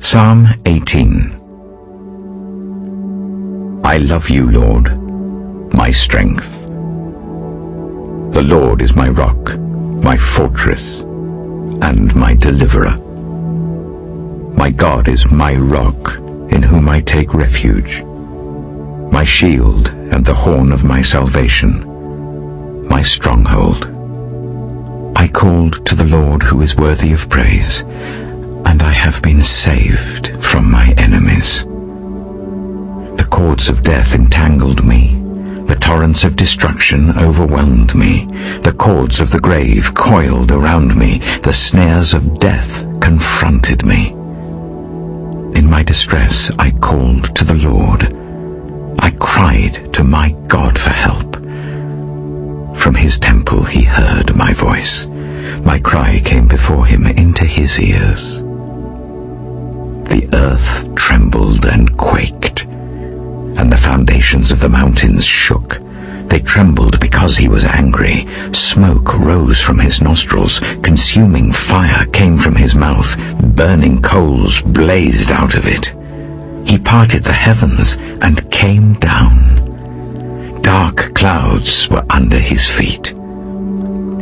Psalm 18. I love you, Lord, my strength. The Lord is my rock, my fortress, and my deliverer. My God is my rock, in whom I take refuge, my shield and the horn of my salvation, my stronghold. I called to the Lord who is worthy of praise, and I have been saved from my enemies. The cords of death entangled me. The torrents of destruction overwhelmed me. The cords of the grave coiled around me. The snares of death confronted me. In my distress I called to the Lord. I cried to my God for help. From his temple he heard my voice. My cry came before him into his ears. The earth trembled and quaked, and the foundations of the mountains shook. They trembled because he was angry. Smoke rose from his nostrils. Consuming fire came from his mouth. Burning coals blazed out of it. He parted the heavens and came down. Dark clouds were under his feet.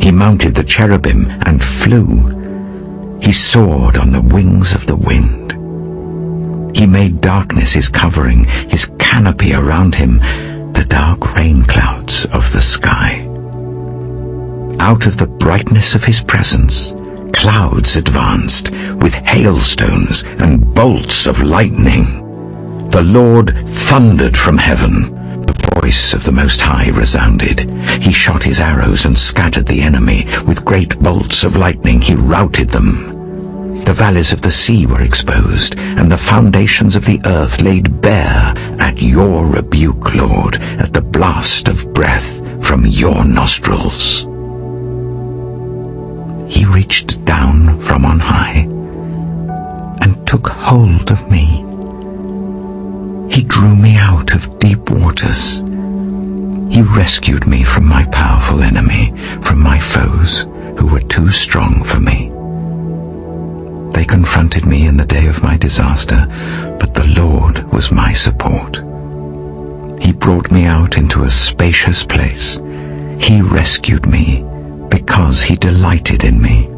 He mounted the cherubim and flew. He soared on the wings of the wind. He made darkness his covering, his canopy around him, the dark rain clouds of the sky. Out of the brightness of his presence, clouds advanced with hailstones and bolts of lightning. The Lord thundered from heaven. The voice of the Most High resounded. He shot his arrows and scattered the enemy. With great bolts of lightning he routed them. The valleys of the sea were exposed, and the foundations of the earth laid bare at your rebuke, Lord, at the blast of breath from your nostrils. He reached down from on high and took hold of me. He drew me out of deep waters. He rescued me from my powerful enemy, from my foes who were too strong for me. They confronted me in the day of my disaster, but the Lord was my support. He brought me out into a spacious place. He rescued me because he delighted in me.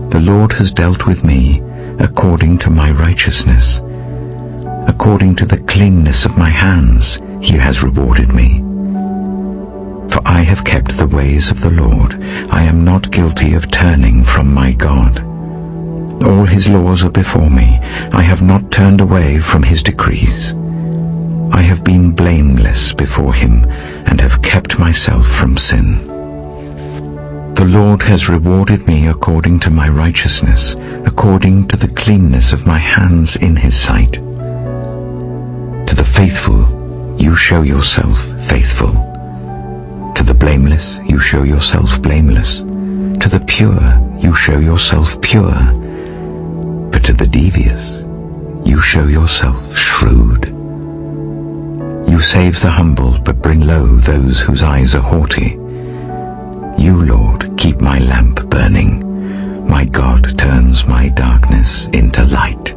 The Lord has dealt with me according to my righteousness. According to the cleanness of my hands, he has rewarded me. For I have kept the ways of the Lord. I am not guilty of turning from my God. All his laws are before me. I have not turned away from his decrees. I have been blameless before him and have kept myself from sin. The Lord has rewarded me according to my righteousness, according to the cleanness of my hands in his sight. To the faithful you show yourself faithful. To the blameless you show yourself blameless. To the pure you show yourself pure. But to the devious you show yourself shrewd. You save the humble, but bring low those whose eyes are haughty. You, Lord, keep my lamp burning. My God turns my darkness into light.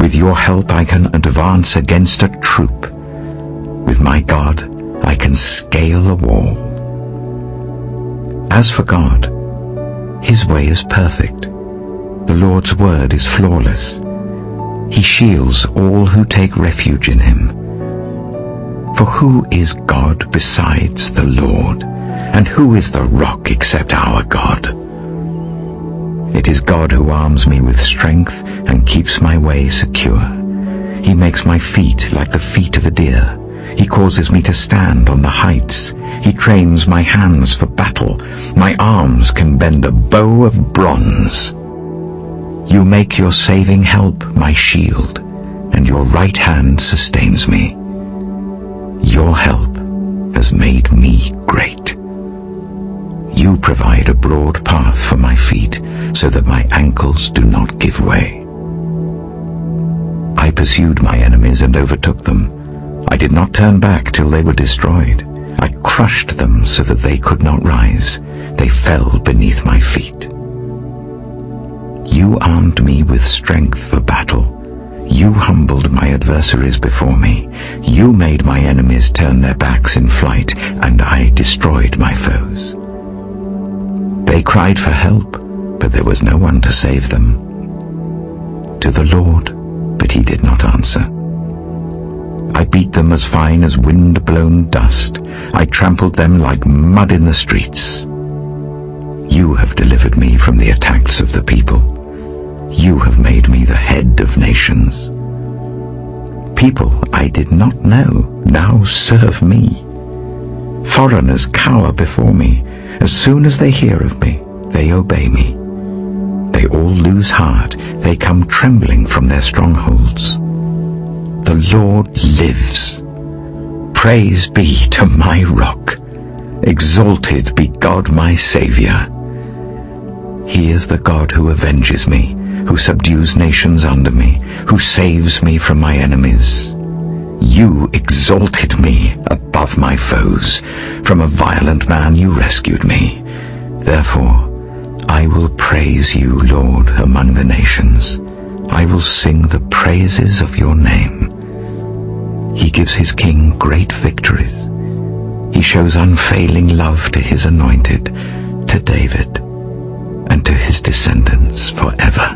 With your help I can advance against a troop. With my God I can scale a wall. As for God, his way is perfect. The Lord's word is flawless. He shields all who take refuge in him. For who is God besides the Lord? And who is the rock except our God? It is God who arms me with strength and keeps my way secure. He makes my feet like the feet of a deer. He causes me to stand on the heights. He trains my hands for battle. My arms can bend a bow of bronze. You make your saving help my shield, and your right hand sustains me. Your help has made me great. You provide a broad path for my feet, so that my ankles do not give way. I pursued my enemies and overtook them. I did not turn back till they were destroyed. I crushed them so that they could not rise. They fell beneath my feet. You armed me with strength for battle. You humbled my adversaries before me. You made my enemies turn their backs in flight, and I destroyed my foes. They cried for help, but there was no one to save them. To the Lord, but he did not answer. I beat them as fine as wind-blown dust. I trampled them like mud in the streets. You have delivered me from the attacks of the people. You have made me the head of nations. People I did not know now serve me. Foreigners cower before me. As soon as they hear of me, they obey me. They all lose heart. They come trembling from their strongholds. The Lord lives. Praise be to my rock. Exalted be God my Saviour. He is the God who avenges me, who subdues nations under me, who saves me from my enemies. You exalted me above my foes. From a violent man you rescued me. Therefore, I will praise you, Lord, among the nations. I will sing the praises of your name. He gives his king great victories. He shows unfailing love to his anointed, to David, and to his descendants forever.